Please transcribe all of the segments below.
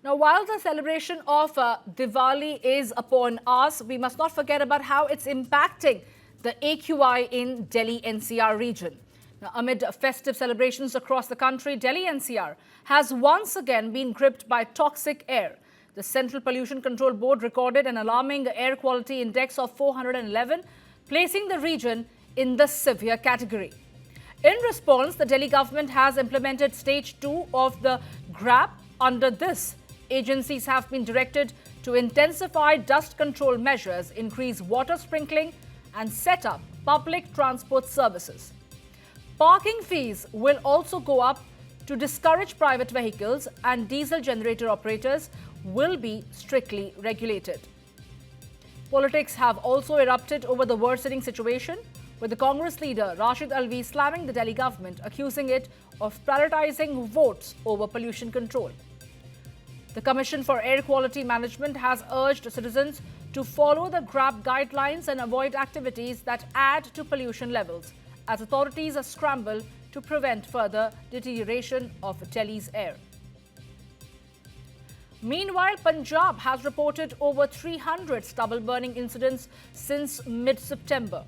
Now, while the celebration of Diwali is upon us, we must not forget about how it's impacting the AQI in Delhi-NCR region. Now, amid festive celebrations across the country, Delhi-NCR has once again been gripped by toxic air. The Central Pollution Control Board recorded an alarming air quality index of 411, placing the region in the severe category. In response, the Delhi government has implemented stage 2 of the GRAP. Under this, agencies have been directed to intensify dust control measures, increase water sprinkling, and set up public transport services. Parking fees will also go up to discourage private vehicles, and diesel generator operators will be strictly regulated. Politics have also erupted over the worsening situation, with the Congress leader Rashid Alvi slamming the Delhi government, accusing it of prioritizing votes over pollution control. The Commission for Air Quality Management has urged citizens to follow the GRAP guidelines and avoid activities that add to pollution levels, as authorities scramble to prevent further deterioration of Delhi's air. Meanwhile, Punjab has reported over 300 stubble burning incidents since mid-September.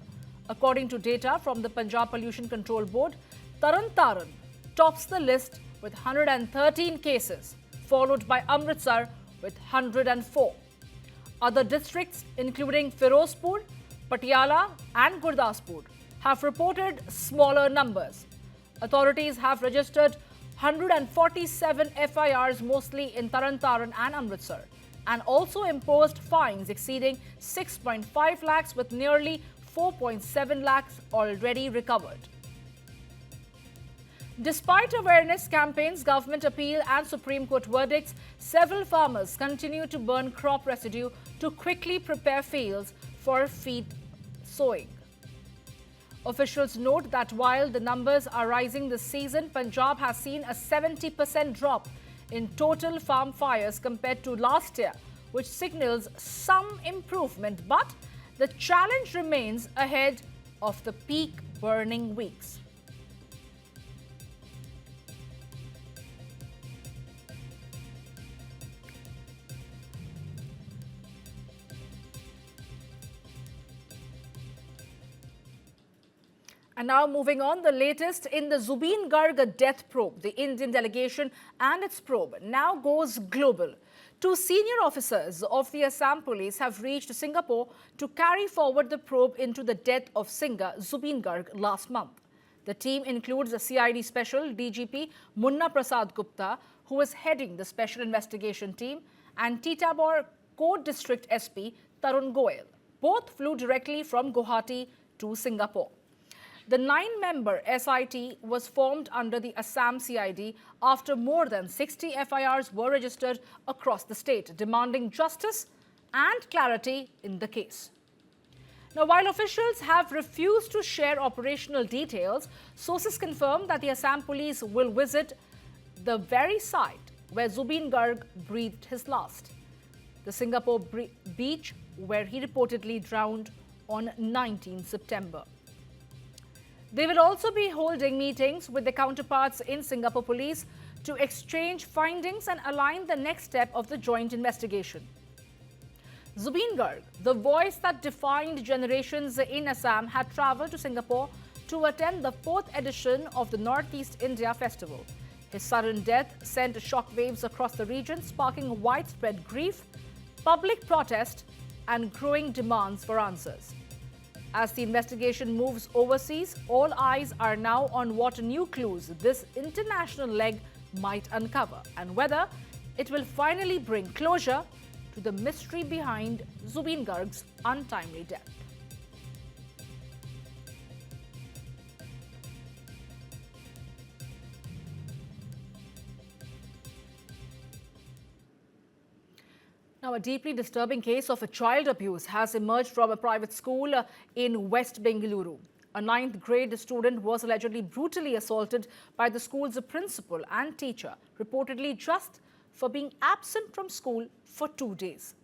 According to data from the Punjab Pollution Control Board, Tarun tops the list with 113 cases, followed by Amritsar with 104. Other districts, including Firozpur, Patiala and Gurdaspur, have reported smaller numbers. Authorities have registered 147 FIRs, mostly in Tarun and Amritsar, and also imposed fines exceeding 6.5 lakhs, with nearly 4.7 lakhs already recovered. Despite awareness campaigns, government appeal and Supreme Court verdicts, several farmers continue to burn crop residue to quickly prepare fields for feed sowing. Officials note that while the numbers are rising this season, Punjab has seen a 70% drop in total farm fires compared to last year, which signals some improvement, but the challenge remains ahead of the peak burning weeks. And now moving on, the latest in the Zubeen Garg death probe. The Indian delegation and its probe now goes global. Two senior officers of the Assam Police have reached Singapore to carry forward the probe into the death of singer Zubeen Garg last month. The team includes the CID Special DGP Munna Prasad Gupta, who is heading the Special Investigation Team, and Titabor Code District SP Tarun Goel. Both flew directly from Guwahati to Singapore. The 9-member SIT was formed under the Assam CID after more than 60 FIRs were registered across the state, demanding justice and clarity in the case. Now, while officials have refused to share operational details, sources confirm that the Assam Police will visit the very site where Zubeen Garg breathed his last, the Singapore beach where he reportedly drowned on 19 September. They will also be holding meetings with their counterparts in Singapore Police to exchange findings and align the next step of the joint investigation. Zubeen Garg, the voice that defined generations in Assam, had travelled to Singapore to attend the 4th edition of the Northeast India Festival. His sudden death sent shockwaves across the region, sparking widespread grief, public protest, and growing demands for answers. As the investigation moves overseas, all eyes are now on what new clues this international leg might uncover and whether it will finally bring closure to the mystery behind Zubeen Garg's untimely death. Now, a deeply disturbing case of child abuse has emerged from a private school in West Bengaluru. A 9th grade student was allegedly brutally assaulted by the school's principal and teacher, reportedly just for being absent from school for 2 days.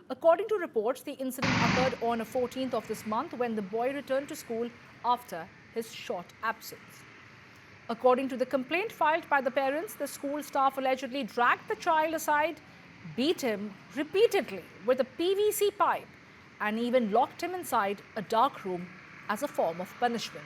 According to reports, the incident occurred on the 14th of this month when the boy returned to school after his short absence. According to the complaint filed by the parents, the school staff allegedly dragged the child aside, beat him repeatedly with a PVC pipe, and even locked him inside a dark room as a form of punishment.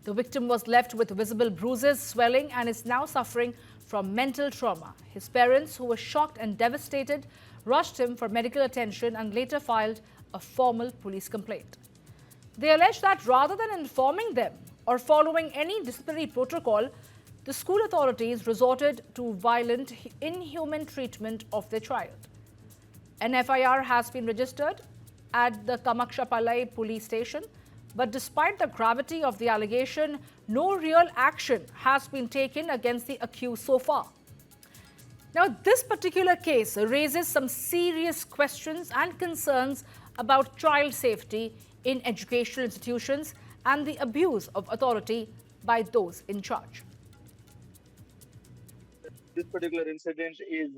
The victim was left with visible bruises, swelling, and is now suffering from mental trauma. His parents, who were shocked and devastated, rushed him for medical attention and later filed a formal police complaint. They allege that rather than informing them or following any disciplinary protocol, the school authorities resorted to violent, inhuman treatment of their child. An FIR has been registered at the Kamakshapalai police station, but despite the gravity of the allegation, no real action has been taken against the accused so far. Now, this particular case raises some serious questions and concerns about child safety in educational institutions and the abuse of authority by those in charge. This particular incident is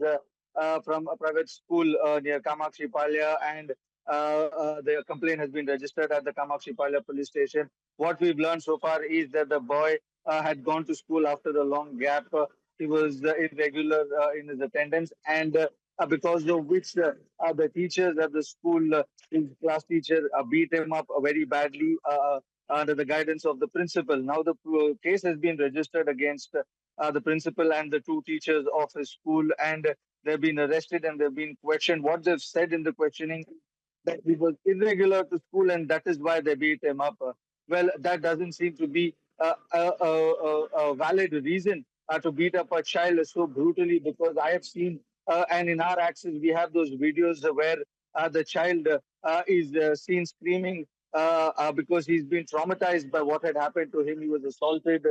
from a private school near Kamakshi Palya, and the complaint has been registered at the Kamakshi Palya police station. What we've learned so far is that the boy had gone to school after a long gap. He was irregular in his attendance, and because of which the teachers at the school, his class teacher, beat him up very badly under the guidance of the principal. Now the case has been registered against the principal and the two teachers of his school, and they've been arrested and they've been questioned. What they've said in the questioning, that he was irregular to school and that is why they beat him up. Well, that doesn't seem to be a valid reason to beat up a child so brutally, because I have seen, and in our access, we have those videos where the child is seen screaming because he's been traumatized by what had happened to him. He was assaulted.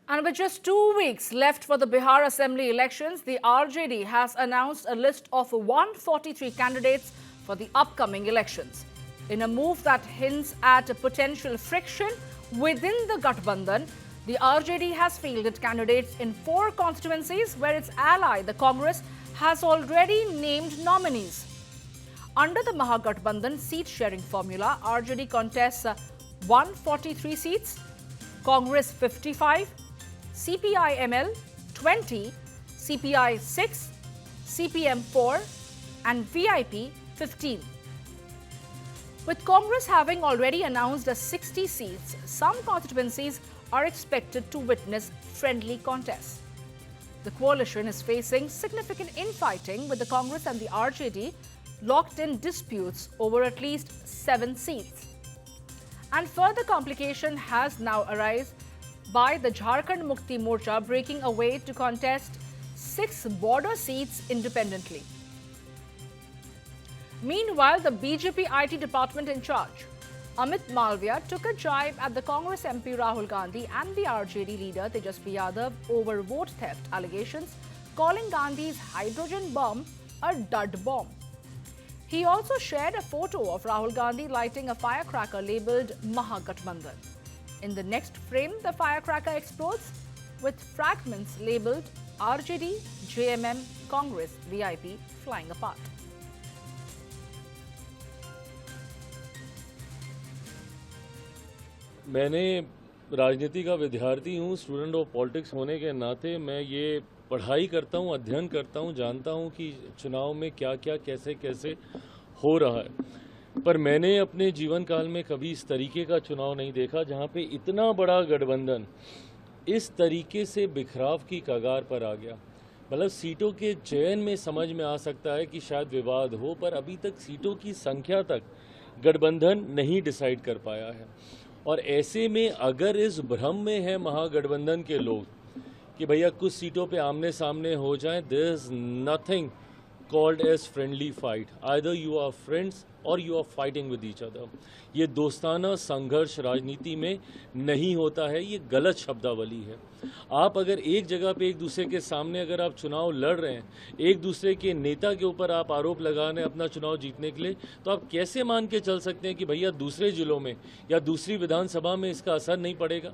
And with just 2 weeks left for the Bihar Assembly elections, the RJD has announced a list of 143 candidates for the upcoming elections. In a move that hints at a potential friction within the Gathbandhan, the RJD has fielded candidates in 4 constituencies where its ally, the Congress, has already named nominees. Under the Mahagathbandhan seat-sharing formula, RJD contests 143 seats, Congress 55, CPI-ML 20, CPI 6, CPM 4 and VIP 15. With Congress having already announced 60 seats, some constituencies are expected to witness friendly contests. The coalition is facing significant infighting, with the Congress and the RJD locked in disputes over at least 7 seats. And further complication has now arisen by the Jharkhand Mukti Morcha breaking away to contest 6 border seats independently. Meanwhile, the BJP IT department in charge, Amit Malviya, took a jibe at the Congress MP Rahul Gandhi and the RJD leader Tejasvi Yadav over vote theft allegations, calling Gandhi's hydrogen bomb a dud bomb. He also shared a photo of Rahul Gandhi lighting a firecracker labelled Mahagathbandhan. In the next frame, the firecracker explodes with fragments labelled RJD, JMM, Congress, VIP flying apart. मैंने राजनीति का विद्यार्थी हूँ, student of politics होने के नाते मैं ये पढ़ाई करता हूँ, अध्ययन करता हूँ, जानता हूँ कि चुनाव में क्या क्या कैसे कैसे हो रहा है। पर मैंने अपने जीवन काल में कभी इस तरीके का चुनाव नहीं देखा जहाँ पे इतना बड़ा गठबंधन इस तरीके से बिखराव की कगार पर आ गया। मतलब सीटों के चयन में समझ में आ सकता है कि शायद विवाद हो, पर अभी तक सीटों की संख्या तक गठबंधन नहीं डिसाइड कर पाया है। और ऐसे में अगर इस भ्रम में है महागठबंधन के लोग कि भैया कुछ सीटों पे आमने सामने हो जाएं, there is nothing called as friendly fight. Either you are friends or you are fighting with each other. ये दोस्ताना संघर्ष राजनीति में नहीं होता है, ये गलत शब्दावली है. आप अगर एक जगह पे एक दूसरे के सामने अगर आप चुनाव लड़ रहे हैं, एक दूसरे के नेता के ऊपर आप आरोप लगा रहे हैं अपना चुनाव जीतने के लिए, तो आप कैसे मान के चल सकते हैं कि भैया दूसरे जिलों में या दूसरी विधानसभा में इसका असर नहीं पड़ेगा.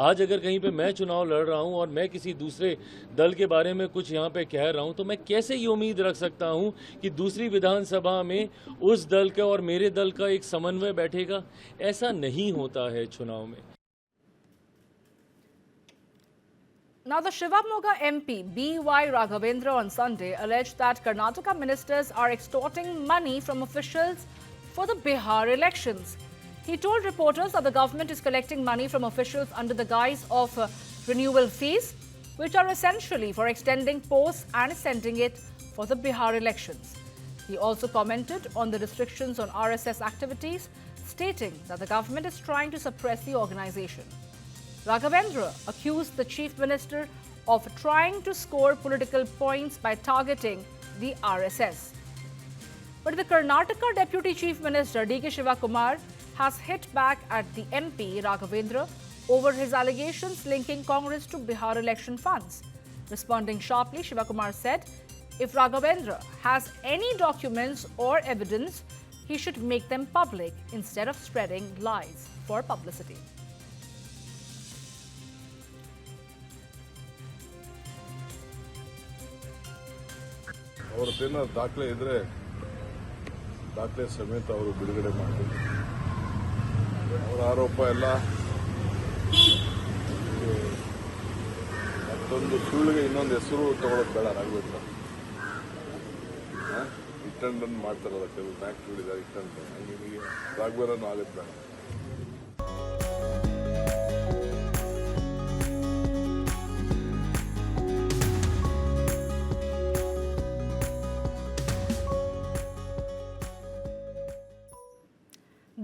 आज अगर कहीं पे मैं चुनाव लड़ रहा हूं और मैं किसी दूसरे दल के बारे में कुछ यहाँ पे कह रहा हूं, तो मैं कैसे ये उम्मीद रख सकता हूं कि दूसरी विधानसभा में उस दल का और मेरे दल का एक समन्वय बैठेगा? ऐसा नहीं होता है चुनाव में. Now, the Shivamoga MP B.Y. Raghavendra on Sunday alleged that Karnataka ministers are extorting money from officials for the Bihar elections. He told reporters that the government is collecting money from officials under the guise of renewal fees, which are essentially for extending posts and sending it for the Bihar elections. He also commented on the restrictions on RSS activities, stating that the government is trying to suppress the organization. Raghavendra accused the chief minister of trying to score political points by targeting the RSS. But the Karnataka Deputy Chief Minister D.K. Shivakumar has hit back at the MP Raghavendra over his allegations linking Congress to Bihar election funds. Responding sharply, Shivakumar said, if Raghavendra has any documents or evidence, he should make them public instead of spreading lies for publicity. ಅವರದ್ದೇನೋ ದಾಖಲೆ ಇದ್ರೆ ದಾಖಲೆ ಸಮೇತ ಅವರು ಬಿಡುಗಡೆ ಮಾಡಿ ಅವರ ಆರೋಪ ಎಲ್ಲ ಮತ್ತೊಂದು ಸುಳ್ಳಿಗೆ ಇನ್ನೊಂದು ಹೆಸರು ತಗೊಳ್ಳೋದು ಬೇಡ ರಾಘವೇಂದ್ರ. ಇಟ್ಟಂಡನ್ನು ಮಾಡ್ತಾರಲ್ಲ ಕೆಲವು ಬ್ಯಾಂಕ್ಗಳಿದ್ದಾರೆ ಇಟ್ಟಂಡ ನಿಮಗೆ ರಾಘವೇಂದ್ರನೂ ಆಗೋದು ಬೇಡ.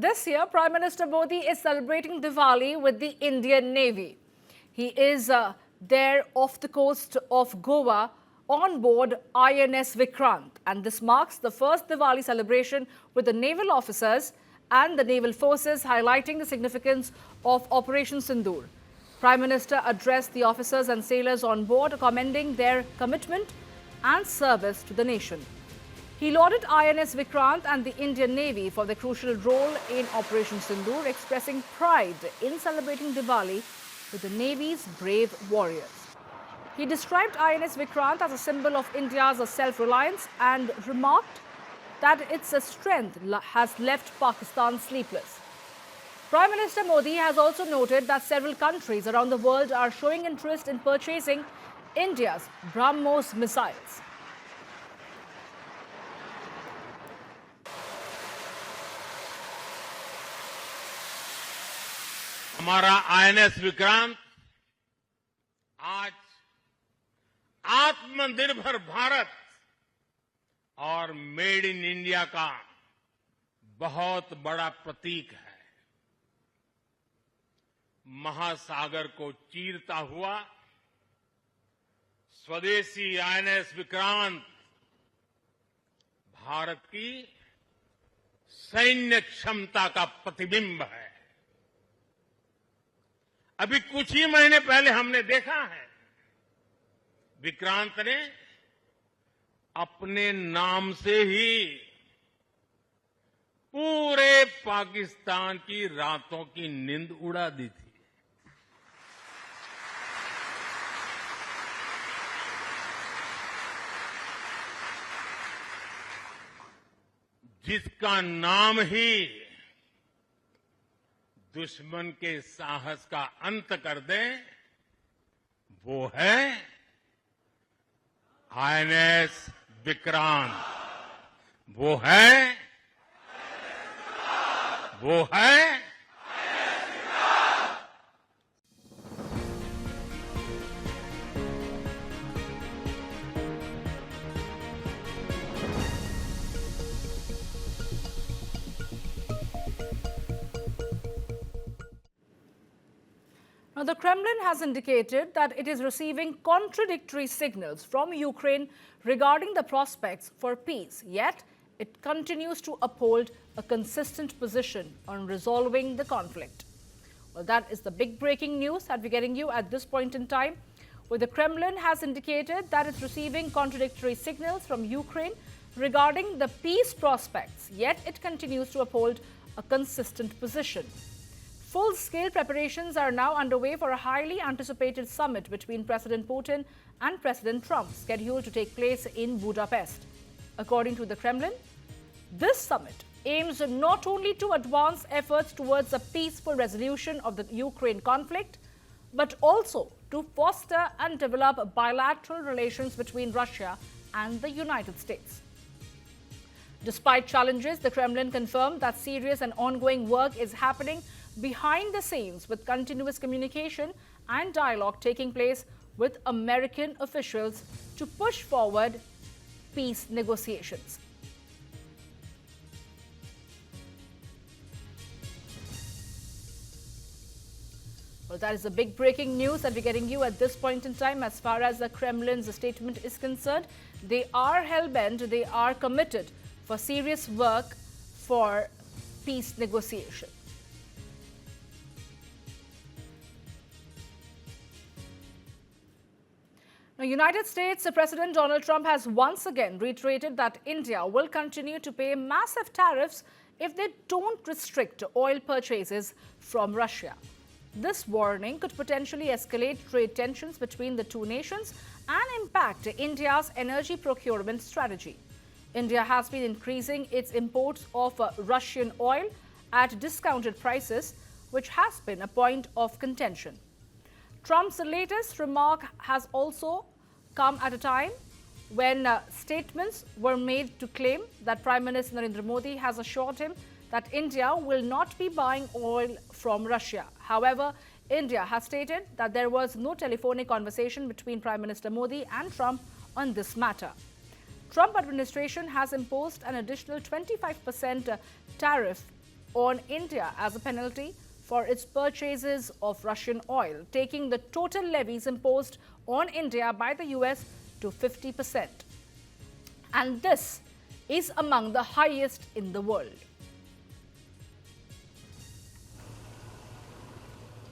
This year, Prime Minister Modi is celebrating Diwali with the Indian Navy. He is there off the coast of Goa on board INS Vikrant, and this marks the first Diwali celebration with the naval officers and the naval forces, highlighting the significance of Operation Sindoor. Prime Minister addressed the officers and sailors on board, commending their commitment and service to the nation. He lauded INS Vikrant and the Indian Navy for their crucial role in Operation Sindoor, expressing pride in celebrating Diwali with the Navy's brave warriors. He described INS Vikrant as a symbol of India's self-reliance and remarked that its strength has left Pakistan sleepless. Prime Minister Modi has also noted that several countries around the world are showing interest in purchasing India's BrahMos missiles. हमारा INS Vikrant आज आत्मनिर्भर भारत और made in India का बहुत बड़ा प्रतीक है. महासागर को चीरता हुआ स्वदेशी आईएनएस विक्रांत भारत की सैन्य क्षमता का प्रतिबिंब है. अभी कुछ ही महीने पहले हमने देखा है विक्रांत ने अपने नाम से ही पूरे पाकिस्तान की रातों की नींद उड़ा दी थी. जिसका नाम ही दुश्मन के साहस का अंत कर दे, वो है आईएनएस विक्रांत. वो है Now, the Kremlin has indicated that it is receiving contradictory signals from Ukraine regarding the prospects for peace. Yet, it continues to uphold a consistent position on resolving the conflict. Well, that is the big breaking news that we're getting you at this point in time, where the Kremlin has indicated that it's receiving contradictory signals from Ukraine regarding the peace prospects, yet it continues to uphold a consistent position. Full-scale preparations are now underway for a highly anticipated summit between President Putin and President Trump, scheduled to take place in Budapest. According to the Kremlin, this summit aims not only to advance efforts towards a peaceful resolution of the Ukraine conflict, but also to foster and develop bilateral relations between Russia and the United States. Despite challenges, the Kremlin confirmed that serious and ongoing work is happening behind the scenes, with continuous communication and dialogue taking place with American officials to push forward peace negotiations. Well, that is the big breaking news that we're getting you at this point in time. As far as the Kremlin's statement is concerned, they are hell-bent, they are committed for serious work for peace negotiation. Now, United States President Donald Trump has once again reiterated that India will continue to pay massive tariffs if they don't restrict oil purchases from Russia. This warning could potentially escalate trade tensions between the two nations and impact India's energy procurement strategy. India has been increasing its imports of Russian oil at discounted prices, which has been a point of contention. Trump's latest remark has also come at a time when statements were made to claim that Prime Minister Narendra Modi has assured him that India will not be buying oil from Russia. However, India has stated that there was no telephonic conversation between Prime Minister Modi and Trump on this matter. Trump administration has imposed an additional 25% tariff on India as a penalty for its purchases of Russian oil, taking the total levies imposed on India by the US to 50%. And this is among the highest in the world.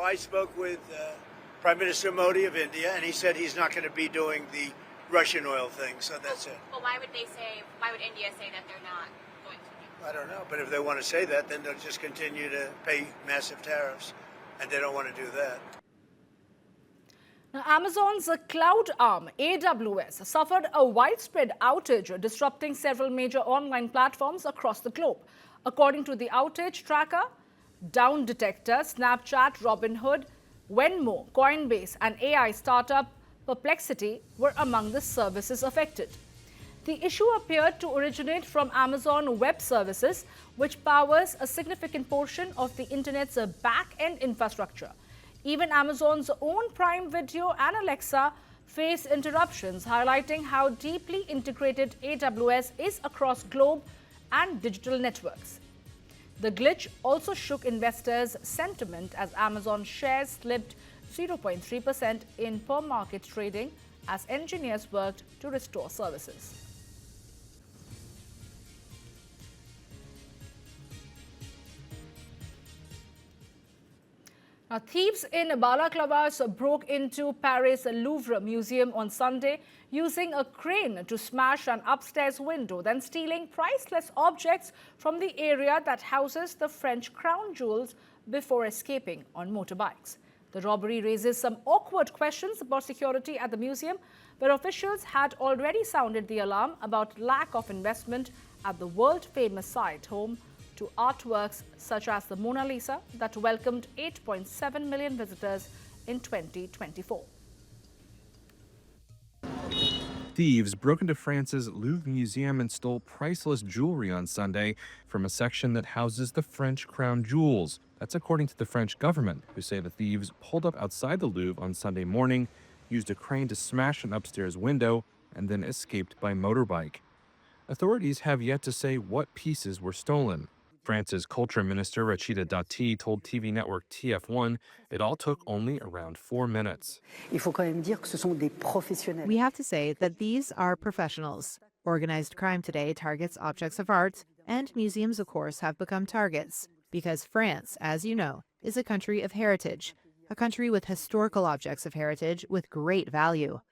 I spoke with Prime Minister Modi of India, and he said he's not going to be doing the Russian oil thing, so that's it. But why would India say that they're not going to do? I don't know, but if they want to say that, then they'll just continue to pay massive tariffs, and they don't want to do that. Now, Amazon's cloud arm, AWS, suffered a widespread outage, disrupting several major online platforms across the globe. According to the outage tracker, Down Detector, Snapchat, Robinhood, Venmo, Coinbase, and AI startup Perplexity were among the services affected. The issue appeared to originate from Amazon Web Services, which powers a significant portion of the internet's back-end infrastructure. Even Amazon's own Prime Video and Alexa face interruptions, highlighting how deeply integrated AWS is across globe and digital networks. The glitch also shook investors' sentiment as Amazon shares slipped 0.3% in per-market trading as engineers worked to restore services. Now, thieves in balaclavas broke into Paris' Louvre Museum on Sunday using a crane to smash an upstairs window, then stealing priceless objects from the area that houses the French crown jewels before escaping on motorbikes. The robbery raises some awkward questions about security at the museum, where officials had already sounded the alarm about lack of investment at the world-famous site, home to artworks such as the Mona Lisa that welcomed 8.7 million visitors in 2024. Thieves broke into France's Louvre Museum and stole priceless jewelry on Sunday from a section that houses the French crown jewels. That's according to the French government, who say the thieves pulled up outside the Louvre on Sunday morning, used a crane to smash an upstairs window, and then escaped by motorbike. Authorities have yet to say what pieces were stolen. France's culture minister Rachida Dati told TV network TF1 it all took only around 4 minutes. We have to say that these are professionals. Organized crime today targets objects of art, and museums, of course, have become targets, because France, as you know, is a country of heritage, a country with historical objects of heritage with great value.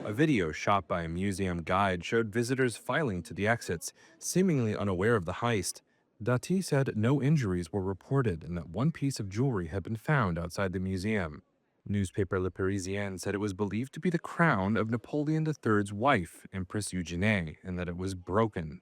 A video shot by a museum guide showed visitors filing to the exits, seemingly unaware of the heist. Dati said no injuries were reported and that one piece of jewelry had been found outside the museum. Newspaper Le Parisien said it was believed to be the crown of Napoleon III's wife, Empress Eugenie, and that it was broken.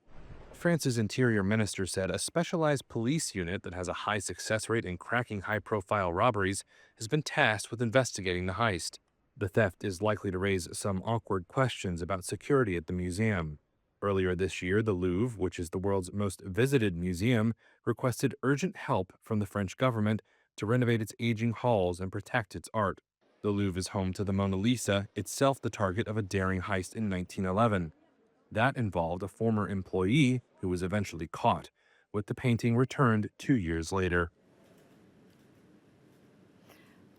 France's interior minister said a specialized police unit that has a high success rate in cracking high-profile robberies has been tasked with investigating the heist. The theft is likely to raise some awkward questions about security at the museum. Earlier this year, the Louvre, which is the world's most visited museum, requested urgent help from the French government to renovate its aging halls and protect its art. The Louvre is home to the Mona Lisa, itself the target of a daring heist in 1911. That involved a former employee who was eventually caught, with the painting returned 2 years later.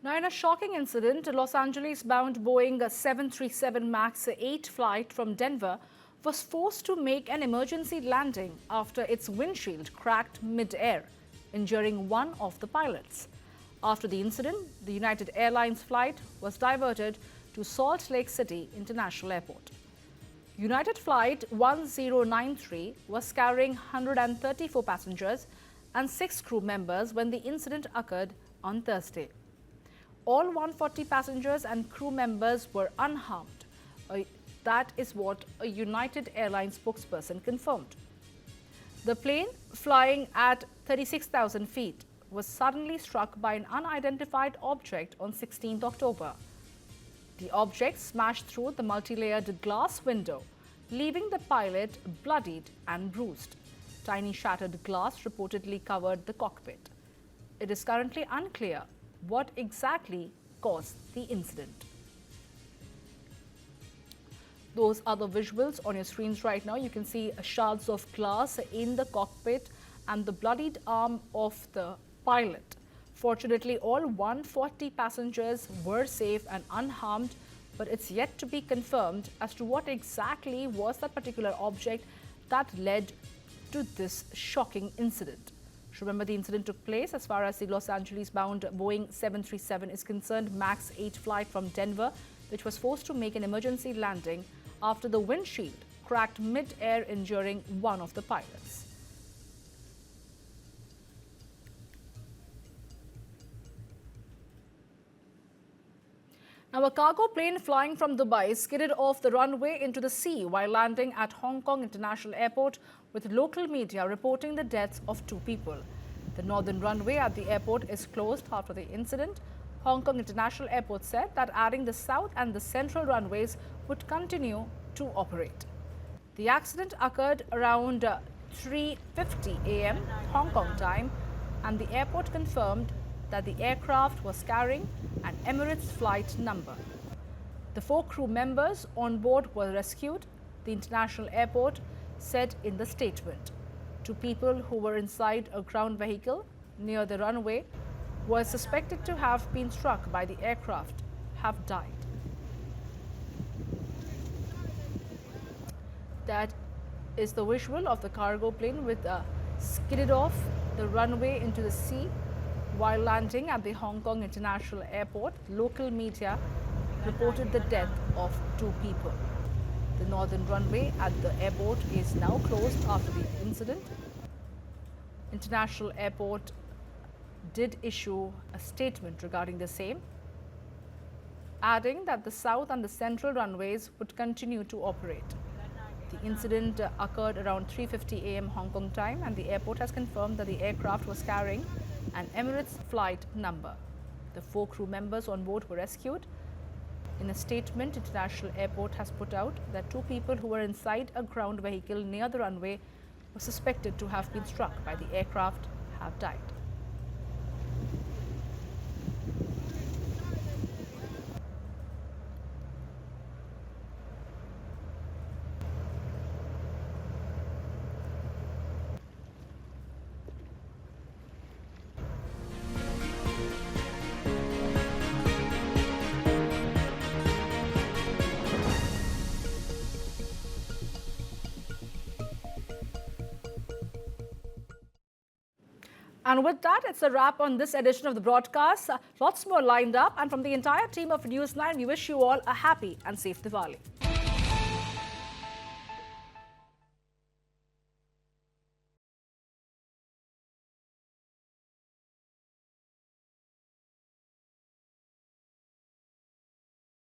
Now, in a shocking incident, a Los Angeles-bound Boeing 737 MAX 8 flight from Denver was forced to make an emergency landing after its windshield cracked mid-air, injuring one of the pilots. After the incident, the United Airlines flight was diverted to Salt Lake City International Airport. United Flight 1093 was carrying 134 passengers and 6 crew members when the incident occurred on Thursday. All 140 passengers and crew members were unharmed. That is what a United Airlines spokesperson confirmed. The plane, flying at 36,000 feet, was suddenly struck by an unidentified object on 16th October. The object smashed through the multi-layered glass window, leaving the pilot bloodied and bruised. Tiny shattered glass reportedly covered the cockpit. It is currently unclear what exactly caused the incident. Those are the visuals on your screens right now. You can see shards of glass in the cockpit and the bloodied arm of the pilot. Fortunately, all 140 passengers were safe and unharmed, but it's yet to be confirmed as to what exactly was that particular object that led to this shocking incident. Remember, the incident took place as far as the Los Angeles-bound Boeing 737 is concerned, MAX 8 flight from Denver, which was forced to make an emergency landing after the windshield cracked mid-air, injuring one of the pilots. Now, a cargo plane flying from Dubai skidded off the runway into the sea while landing at Hong Kong International Airport, with local media reporting the deaths of 2 people. The northern runway at the airport is closed after the incident. Hong Kong International Airport said that adding the south and the central runways would continue to operate. The accident occurred around 3:50 a.m. Hong Kong time, and the airport confirmed that the aircraft was carrying an Emirates flight number. The 4 crew members on board were rescued, the international airport said in the statement. 2 people who were inside a ground vehicle near the runway were suspected to have been struck by the aircraft have died. That is the visual of the cargo plane with skidded off the runway into the sea while landing at the Hong Kong International Airport. Local media reported the death of 2 people. The northern runway at the airport is now closed after the incident. International Airport did issue a statement regarding the same, adding that the south and the central runways would continue to operate. The incident occurred around 3:50 a.m. Hong Kong time, and the airport has confirmed that the aircraft was carrying an Emirates flight number. The 4 crew members on board were rescued. In a statement, International Airport has put out that 2 people who were inside a ground vehicle near the runway were suspected to have been struck by the aircraft have died. And with that, it's a wrap on this edition of the broadcast. Lots more lined up. And from the entire team of News 9, we wish you all a happy and safe Diwali.